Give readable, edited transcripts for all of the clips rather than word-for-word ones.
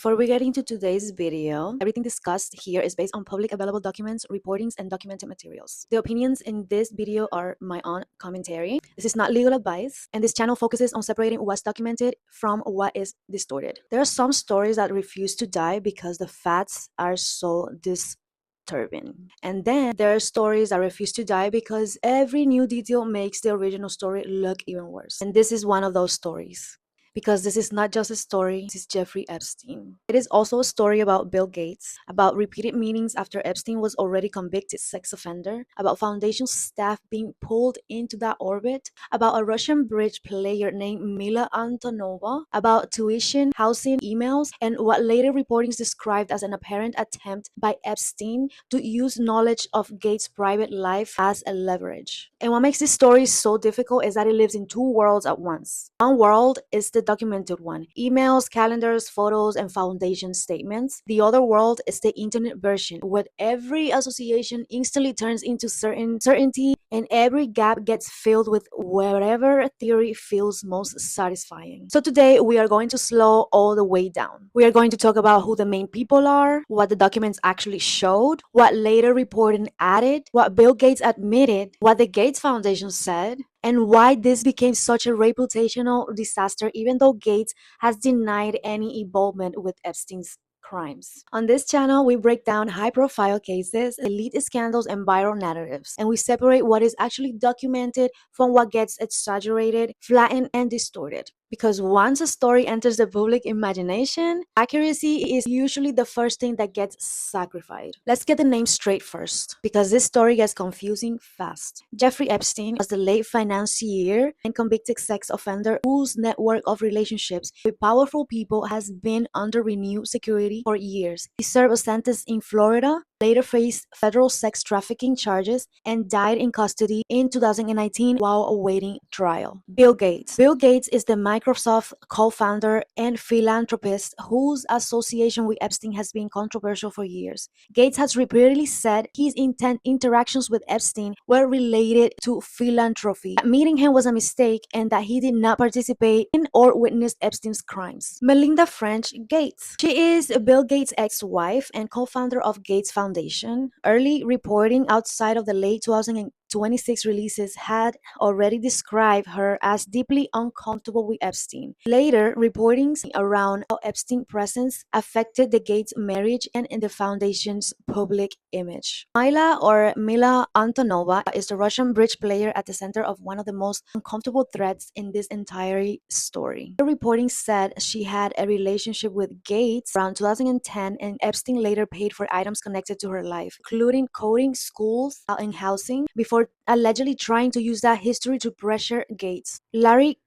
Before we get into today's video, everything discussed here is based on public available documents, reportings, and documented materials. The opinions in this video are my own commentary. This is not legal advice, and this channel focuses on separating what's documented from what is distorted. There are some stories that refuse to die because the facts are so disturbing. And then there are stories that refuse to die because every new detail makes the original story look even worse. And this is one of those stories. Because this is not just a story, this is Jeffrey Epstein. It is also a story about Bill Gates, about repeated meetings after Epstein was already convicted sex offender, about foundation staff being pulled into that orbit, about a Russian bridge player named Mila Antonova, about tuition, housing, emails, and what later reportings described as an apparent attempt by Epstein to use knowledge of Gates' private life as a leverage. And what makes this story so difficult is that it lives in two worlds at once. One world is the documented one, emails, calendars, photos, and foundation statements. The other world is the internet version, where every association instantly turns into certainty and every gap gets filled with whatever theory feels most satisfying. So today we are going to slow all the way down. We are going to talk about who the main people are, what the documents actually showed, what later reporting added, what Bill Gates admitted, what the Gates Foundation said, and why this became such a reputational disaster even though Gates has denied any involvement with Epstein's crimes. On this channel, we break down high-profile cases, elite scandals, and viral narratives, and we separate what is actually documented from what gets exaggerated, flattened, and distorted. Because once a story enters the public imagination, accuracy is usually the first thing that gets sacrificed. Let's get the name straight first, because this story gets confusing fast. Jeffrey Epstein was the late financier and convicted sex offender whose network of relationships with powerful people has been under renewed security for years. He served a sentence in Florida, later faced federal sex trafficking charges, and died in custody in 2019 while awaiting trial. Bill Gates. Bill Gates is the Microsoft co-founder and philanthropist whose association with Epstein has been controversial for years. Gates has repeatedly said his interactions with Epstein were related to philanthropy, that meeting him was a mistake, and that he did not participate in or witness Epstein's crimes. Melinda French Gates. She is Bill Gates' ex-wife and co-founder of Gates Foundation. Early reporting outside of the late 2026 releases had already described her as deeply uncomfortable with Epstein. Later, reportings around how Epstein's presence affected the Gates marriage and in the foundation's public image. Mila Antonova is the Russian bridge player at the center of one of the most uncomfortable threads in this entire story. The reporting said she had a relationship with Gates around 2010, and Epstein later paid for items connected to her life, including coding, schools, and housing, before allegedly trying to use that history to pressure Gates. Larry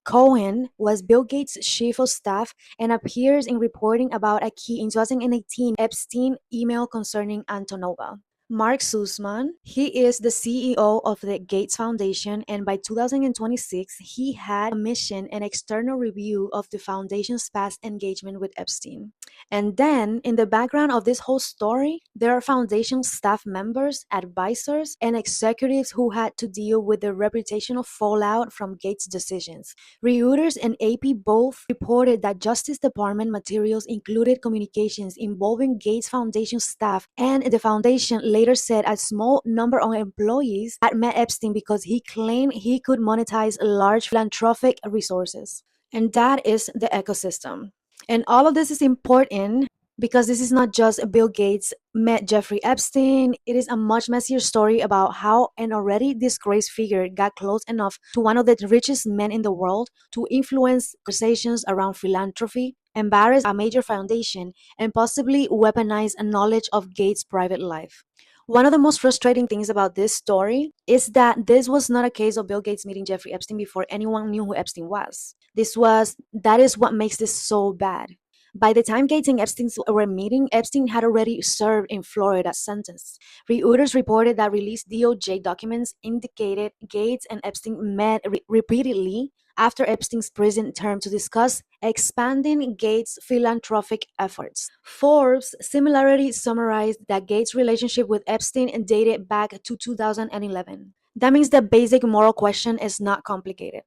Cohen was Bill Gates' chief of staff and appears in reporting about a key in 2018 Epstein email concerning Antonova. Mark Sussman, he is the CEO of the Gates Foundation, and by 2026, he had commissioned an external review of the foundation's past engagement with Epstein. And then, in the background of this whole story, there are foundation staff members, advisors, and executives who had to deal with the reputational fallout from Gates' decisions. Reuters and AP both reported that Justice Department materials included communications involving Gates Foundation staff, and the foundation later said a small number of employees had met Epstein because he claimed he could monetize large philanthropic resources. And that is the ecosystem. And all of this is important because this is not just Bill Gates met Jeffrey Epstein. It is a much messier story about how an already disgraced figure got close enough to one of the richest men in the world to influence conversations around philanthropy, embarrass a major foundation, and possibly weaponize a knowledge of Gates' private life. One of the most frustrating things about this story is that this was not a case of Bill Gates meeting Jeffrey Epstein before anyone knew who Epstein was. That is what makes this so bad. By the time Gates and Epstein were meeting, Epstein had already served in Florida sentence. Reuters reported that released DOJ documents indicated Gates and Epstein met repeatedly after Epstein's prison term to discuss expanding Gates' philanthropic efforts. Forbes similarly summarized that Gates' relationship with Epstein dated back to 2011. That means the basic moral question is not complicated.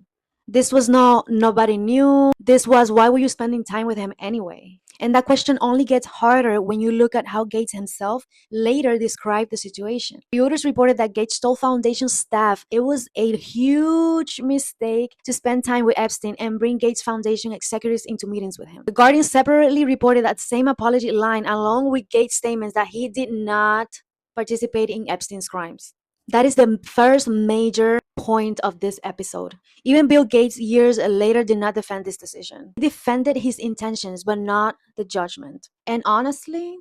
This was nobody knew. This was, why were you spending time with him anyway? And that question only gets harder when you look at how Gates himself later described the situation. Reuters reported that Gates told Foundation staff it was a huge mistake to spend time with Epstein and bring Gates Foundation executives into meetings with him. The Guardian separately reported that same apology line along with Gates' statements that he did not participate in Epstein's crimes. That is the first major point of this episode. Even Bill Gates, years later, did not defend this decision. He defended his intentions, but not the judgment. And honestly,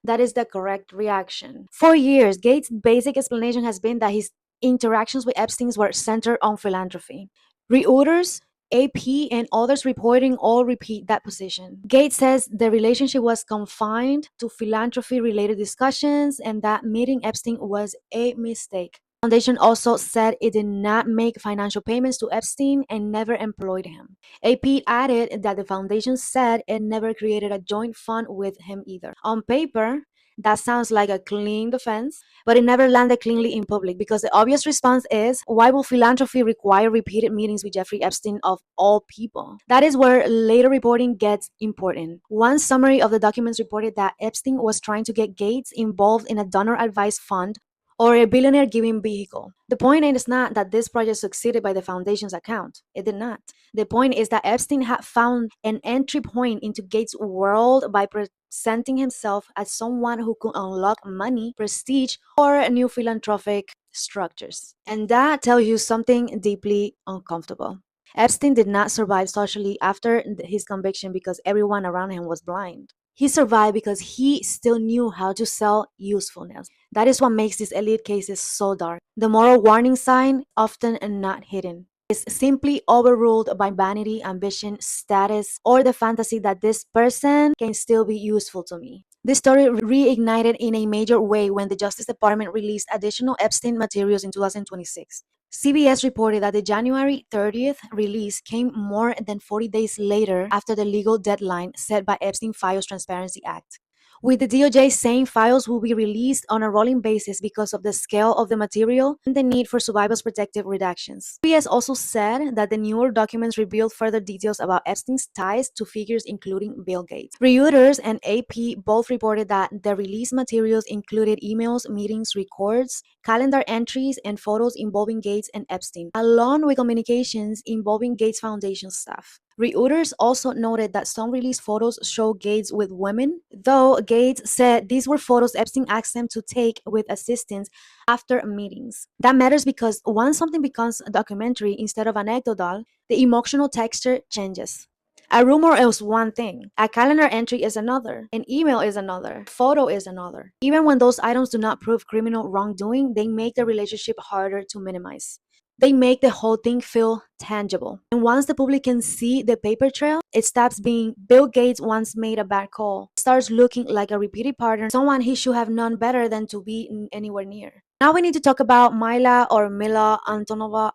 that is the correct reaction. For years, Gates' basic explanation has been that his interactions with Epstein were centered on philanthropy. Reuters, AP, and others reporting all repeat that position. Gates says the relationship was confined to philanthropy related discussions and that meeting Epstein was a mistake. Foundation also said it did not make financial payments to Epstein and never employed him. AP added that the foundation said it never created a joint fund with him either. On paper, that sounds like a clean defense, but it never landed cleanly in public because the obvious response is why will philanthropy require repeated meetings with Jeffrey Epstein of all people? That is where later reporting gets important. One summary of the documents reported that Epstein was trying to get Gates involved in a donor advised fund or a billionaire giving vehicle. The point is not that this project succeeded by the foundation's account. It did not. The point is that Epstein had found an entry point into Gates' world by presenting himself as someone who could unlock money, prestige, or new philanthropic structures. And that tells you something deeply uncomfortable. Epstein did not survive socially after his conviction because everyone around him was blind. He survived because he still knew how to sell usefulness. That is what makes these elite cases so dark. The moral warning sign, often not hidden, is simply overruled by vanity, ambition, status, or the fantasy that this person can still be useful to me. This story reignited in a major way when the Justice Department released additional Epstein materials in 2026. CBS reported that the January 30th release came more than 40 days later after the legal deadline set by Epstein Files Transparency Act, with the DOJ saying files will be released on a rolling basis because of the scale of the material and the need for survivors' protective redactions. CBS also said that the newer documents revealed further details about Epstein's ties to figures including Bill Gates. Reuters and AP both reported that the released materials included emails, meetings, records, calendar entries, and photos involving Gates and Epstein, along with communications involving Gates Foundation staff. Reuters also noted that some released photos show Gates with women, though Gates said these were photos Epstein asked them to take with assistants after meetings. That matters because once something becomes a documentary instead of anecdotal, the emotional texture changes. A rumor is one thing, a calendar entry is another, an email is another, a photo is another. Even when those items do not prove criminal wrongdoing, they make the relationship harder to minimize. They make the whole thing feel tangible. And once the public can see the paper trail, it stops being Bill Gates once made a bad call. It starts looking like a repeated partner, someone he should have known better than to be anywhere near. Now we need to talk about Mila Antonova,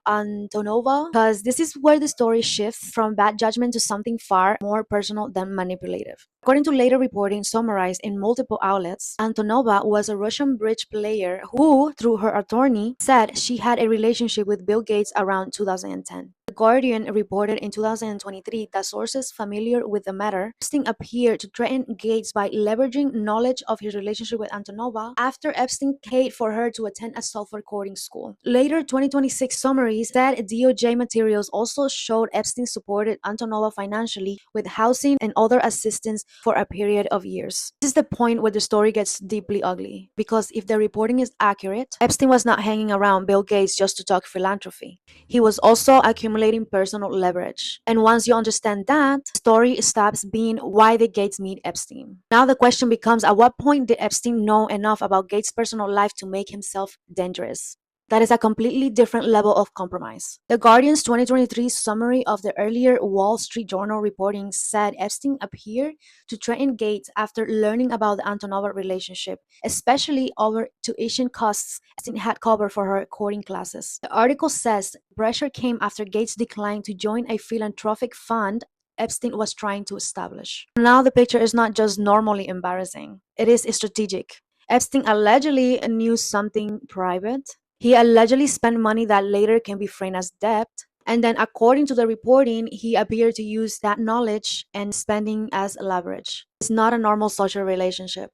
because this is where the story shifts from bad judgment to something far more personal than manipulative. According to later reporting summarized in multiple outlets, Antonova was a Russian bridge player who, through her attorney, said she had a relationship with Bill Gates around 2010. The Guardian reported in 2023 that sources familiar with the matter Epstein appeared to threaten Gates by leveraging knowledge of his relationship with Antonova after Epstein paid for her to attend a self-recording school. Later 2026 summaries said DOJ materials also showed Epstein supported Antonova financially with housing and other assistance for a period of years. This is the point where the story gets deeply ugly, because if the reporting is accurate, Epstein was not hanging around Bill Gates just to talk philanthropy. He was also accumulating personal leverage. And once you understand that, the story stops being why did Gates meet Epstein. Now the question becomes, at what point did Epstein know enough about Gates' personal life to make himself dangerous? That is a completely different level of compromise. The Guardian's 2023 summary of the earlier Wall Street Journal reporting said Epstein appeared to threaten Gates after learning about the Antonova relationship, especially over tuition costs Epstein had covered for her coding classes. The article says pressure came after Gates declined to join a philanthropic fund Epstein was trying to establish. Now the picture is not just normally embarrassing, it is strategic. Epstein allegedly knew something private. He allegedly spent money that later can be framed as debt. And then, according to the reporting, he appeared to use that knowledge and spending as leverage. It's not a normal social relationship.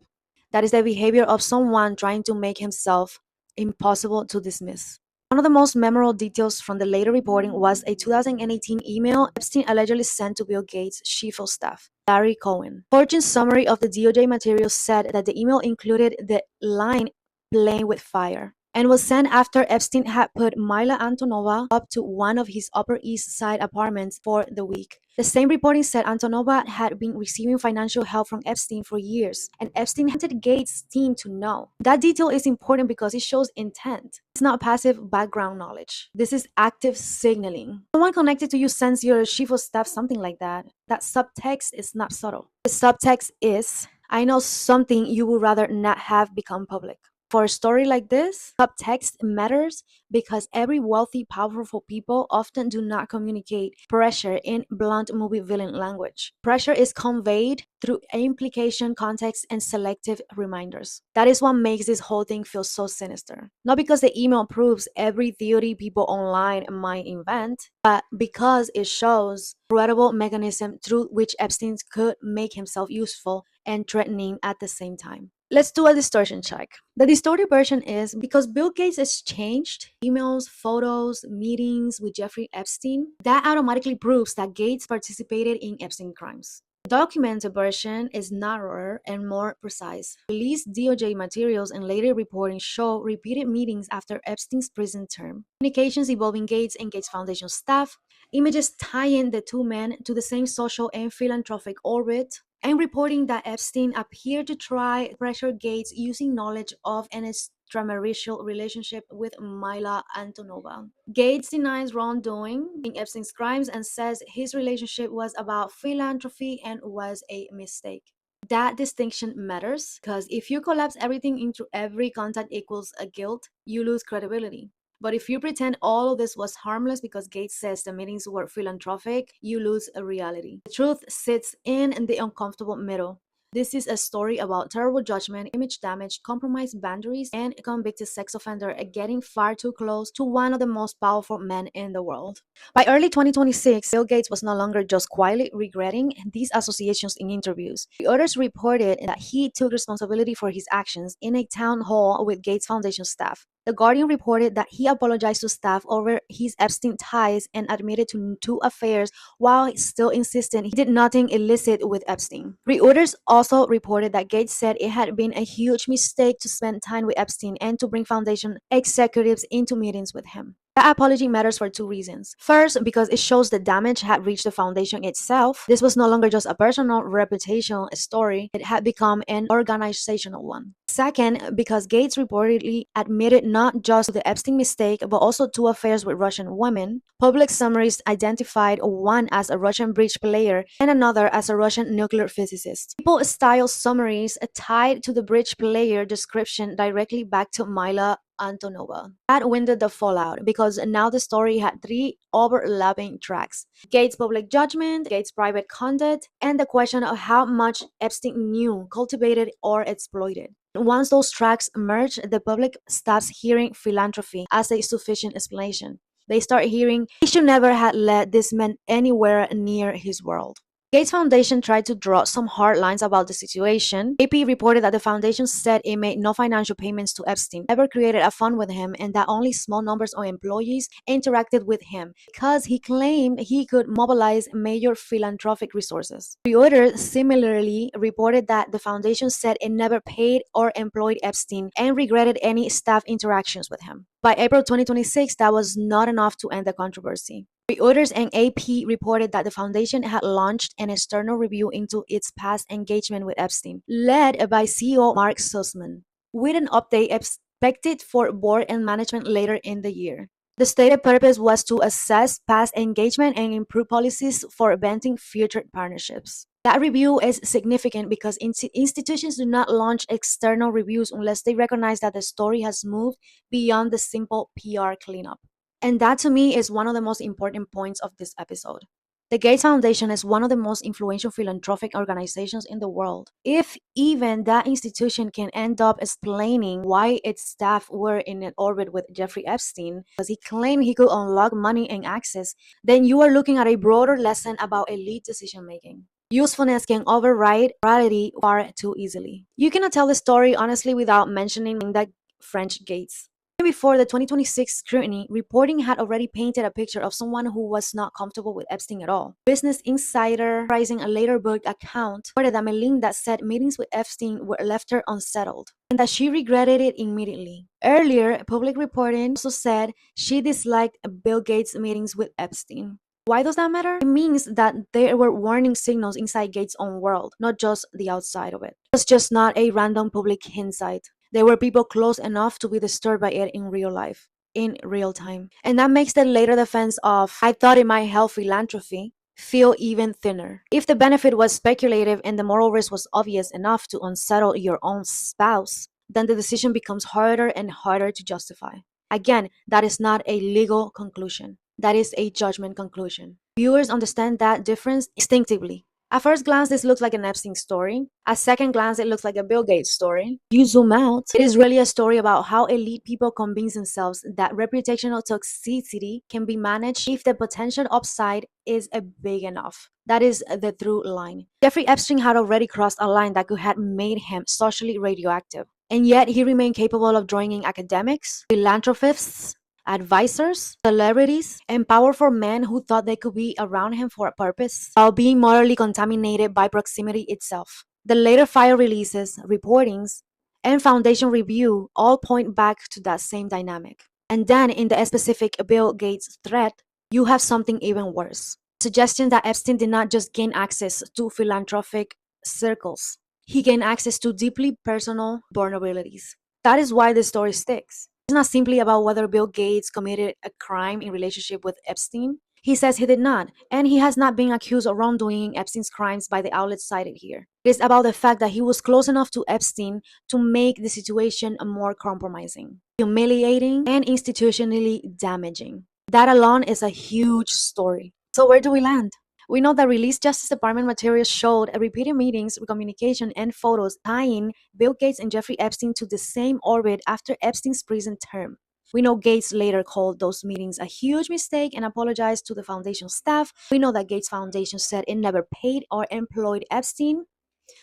That is the behavior of someone trying to make himself impossible to dismiss. One of the most memorable details from the later reporting was a 2018 email Epstein allegedly sent to Bill Gates' chief of staff, Larry Cohen. Fortune's summary of the DOJ material said that the email included the line "playing with fire" and was sent after Epstein had put Mila Antonova up to one of his Upper East Side apartments for the week. The same reporting said Antonova had been receiving financial help from Epstein for years, and Epstein wanted Gates' team to know. That detail is important because it shows intent. It's not passive background knowledge. This is active signaling. Someone connected to you sends your chief of staff something like that. That subtext is not subtle. The subtext is, I know something you would rather not have become public. For a story like this, subtext matters because every wealthy, powerful people often do not communicate pressure in blunt movie villain language. Pressure is conveyed through implication, context, and selective reminders. That is what makes this whole thing feel so sinister. Not because the email proves every theory people online might invent, but because it shows credible mechanism through which Epstein could make himself useful and threatening at the same time. Let's do a distortion check. The distorted version is because Bill Gates exchanged emails, photos, meetings with Jeffrey Epstein, that automatically proves that Gates participated in Epstein crimes. The documented version is narrower and more precise. Released DOJ materials and later reporting show repeated meetings after Epstein's prison term, communications involving Gates and Gates Foundation staff, images tying the two men to the same social and philanthropic orbit, and reporting that Epstein appeared to try to pressure Gates using knowledge of an extramarital relationship with Mila Antonova. Gates denies wrongdoing in Epstein's crimes and says his relationship was about philanthropy and was a mistake. That distinction matters because if you collapse everything into every contact equals a guilt, you lose credibility. But if you pretend all of this was harmless because Gates says the meetings were philanthropic, you lose a reality. The truth sits in the uncomfortable middle. This is a story about terrible judgment, image damage, compromised boundaries, and a convicted sex offender getting far too close to one of the most powerful men in the world. By early 2026, Bill Gates was no longer just quietly regretting these associations in interviews. The others reported that he took responsibility for his actions in a town hall with Gates Foundation staff. The Guardian reported that he apologized to staff over his Epstein ties and admitted to two affairs while still insisting he did nothing illicit with Epstein. Reuters also reported that Gates said it had been a huge mistake to spend time with Epstein and to bring Foundation executives into meetings with him. That apology matters for two reasons. First, because it shows the damage had reached the foundation itself. This was no longer just a personal reputational story, it had become an organizational one. Second, because Gates reportedly admitted not just to the Epstein mistake, but also two affairs with Russian women. Public summaries identified one as a Russian bridge player and another as a Russian nuclear physicist. People style summaries tied to the bridge player description directly back to Mila Antonova. That winded the fallout because now the story had three overlapping tracks: Gates' public judgment, Gates' private conduct, and the question of how much Epstein knew, cultivated, or exploited. Once those tracks merge, the public stops hearing philanthropy as a sufficient explanation. They start hearing he should never have let this man anywhere near his world. Gates Foundation tried to draw some hard lines about the situation. AP reported that the foundation said it made no financial payments to Epstein, never created a fund with him, and that only small numbers of employees interacted with him because he claimed he could mobilize major philanthropic resources. Reuters similarly reported that the foundation said it never paid or employed Epstein and regretted any staff interactions with him. By April 2026, that was not enough to end the controversy. Reuters and AP reported that the foundation had launched an external review into its past engagement with Epstein, led by CEO Mark Sussman, with an update expected for board and management later in the year. The stated purpose was to assess past engagement and improve policies for preventing future partnerships. That review is significant because institutions do not launch external reviews unless they recognize that the story has moved beyond the simple PR cleanup. And that to me is one of the most important points of this episode. The Gates Foundation is one of the most influential philanthropic organizations in the world. If even that institution can end up explaining why its staff were in an orbit with Jeffrey Epstein because he claimed he could unlock money and access, then you are looking at a broader lesson about elite decision making. Usefulness can override morality far too easily. You cannot tell the story honestly without mentioning that French Gates. Before the 2026 scrutiny, reporting had already painted a picture of someone who was not comfortable with Epstein at all. Business Insider, rising a later book account, reported that Melinda said meetings with Epstein were left her unsettled and that she regretted it immediately. Earlier, public reporting also said she disliked Bill Gates' meetings with Epstein. Why does that matter? It means that there were warning signals inside Gates' own world, not just the outside of it. It was just not a random public insight. There were people close enough to be disturbed by it in real life, in real time. And that makes the later defense of, I thought it might help philanthropy, feel even thinner. If the benefit was speculative and the moral risk was obvious enough to unsettle your own spouse, then the decision becomes harder and harder to justify. Again, that is not a legal conclusion. That is a judgment conclusion. Viewers understand that difference instinctively. At first glance, this looks like an Epstein story. At second glance, it looks like a Bill Gates story. You zoom out, it is really a story about how elite people convince themselves that reputational toxicity can be managed if the potential upside is big enough. That is the through line. Jeffrey Epstein had already crossed a line that could have made him socially radioactive. And yet he remained capable of drawing in academics, philanthropists, advisors, celebrities, and powerful men who thought they could be around him for a purpose, while being morally contaminated by proximity itself. The later file releases, reportings, and foundation review all point back to that same dynamic. And then in the specific Bill Gates threat, you have something even worse. Suggestion that Epstein did not just gain access to philanthropic circles. He gained access to deeply personal vulnerabilities. That is why the story sticks. It's not simply about whether Bill Gates committed a crime in relationship with Epstein. He says he did not, and he has not been accused of wrongdoing Epstein's crimes by the outlets cited here. It is about the fact that he was close enough to Epstein to make the situation more compromising, humiliating, and institutionally damaging. That alone is a huge story. So where do we land? We know that released Justice Department materials showed repeated meetings, communication, and photos tying Bill Gates and Jeffrey Epstein to the same orbit after Epstein's prison term. We know Gates later called those meetings a huge mistake and apologized to the foundation staff. We know that Gates Foundation said it never paid or employed Epstein,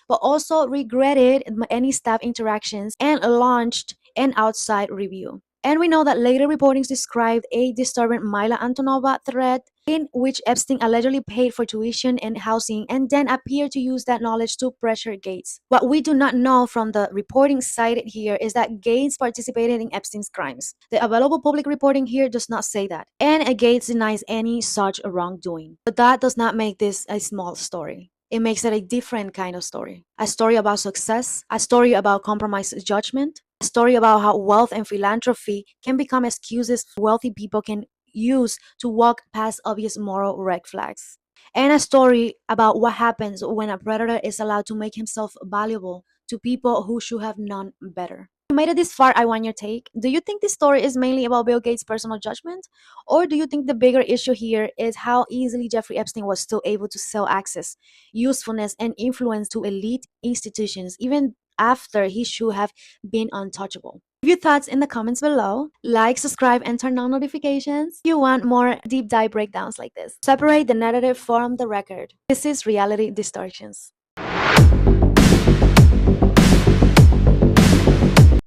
but also regretted any staff interactions and launched an outside review. And we know that later reportings described a disturbing Mila Antonova thread in which Epstein allegedly paid for tuition and housing and then appeared to use that knowledge to pressure Gates. What we do not know from the reporting cited here is that Gates participated in Epstein's crimes. The available public reporting here does not say that, and Gates denies any such wrongdoing. But that does not make this a small story. It makes it a different kind of story. A story about success, a story about compromised judgment, a story about how wealth and philanthropy can become excuses wealthy people can use to walk past obvious moral red flags. And a story about what happens when a predator is allowed to make himself valuable to people who should have known better. If you made it this far, I want your take. Do you think this story is mainly about Bill Gates' personal judgment? Or do you think the bigger issue here is how easily Jeffrey Epstein was still able to sell access, usefulness, and influence to elite institutions, even after he should have been untouchable? Leave your thoughts in the comments below. Like, subscribe, and turn on notifications if you want more deep dive breakdowns like this. Separate the narrative from the record. This is Reality Distortions.